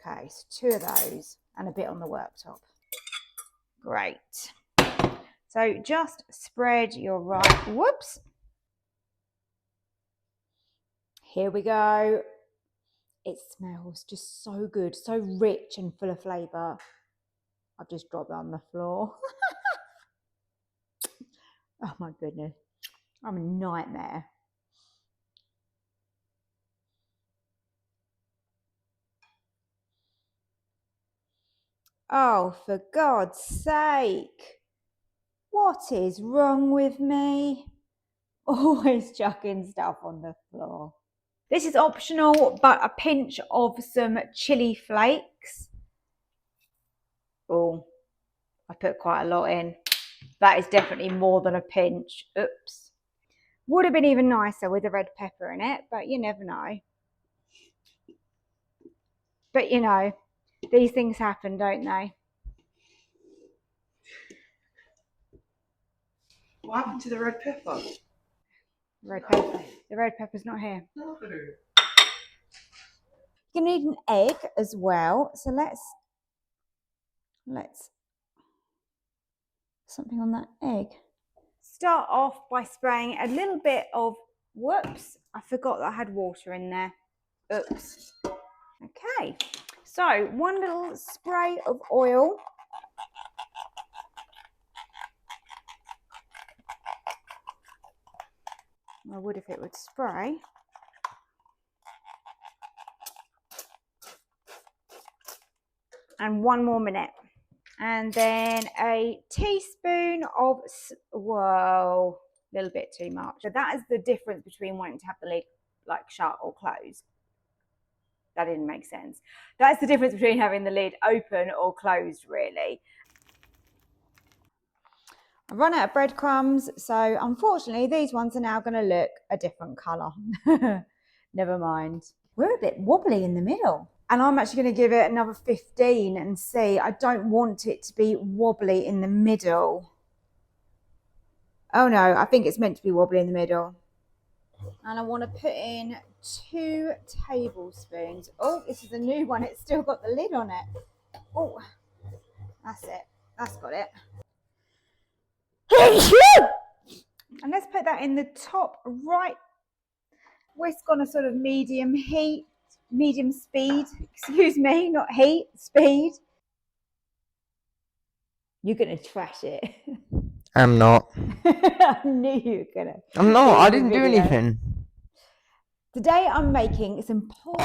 Okay, so 2 of those and a bit on the worktop. Great. So just spread your rice. Whoops. Here we go. It smells just so good, so rich and full of flavour. I've just dropped that on the floor. Oh my goodness. I'm a nightmare. Oh, for God's sake. What is wrong with me? Always chucking stuff on the floor. This is optional, but a pinch of some chili flakes. Oh, I put quite a lot in. That is definitely more than a pinch. Oops. Would have been even nicer with the red pepper in it, but you never know. But you know, these things happen, don't they? What happened to the red pepper? Red pepper. The red pepper's not here. No. You need an egg as well. So let's something on that egg. Start off by spraying a little bit of, whoops, I forgot that I had water in there. Oops. Okay, so 1 little spray of oil. I would if it would spray. And 1 more minute. And then a teaspoon of, whoa, a little bit too much. So that is the difference between wanting to have the lid like shut or closed. That didn't make sense. That's the difference between having the lid open or closed, really. I've run out of breadcrumbs, so unfortunately these ones are now going to look a different colour. Never mind. We're a bit wobbly in the middle. And I'm actually going to give it another 15 and see. I don't want it to be wobbly in the middle. Oh no, I think it's meant to be wobbly in the middle. And I want to put in 2 tablespoons. Oh, this is a new one. It's still got the lid on it. Oh, that's it. That's got it. And let's put that in the top right. Whisk on a sort of medium heat. Medium speed, excuse me, not heat, speed. You're going to trash it. I'm not. I knew you were going to. I'm not. I didn't do anything. Today I'm making some pork.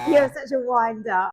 You're such a wind-up.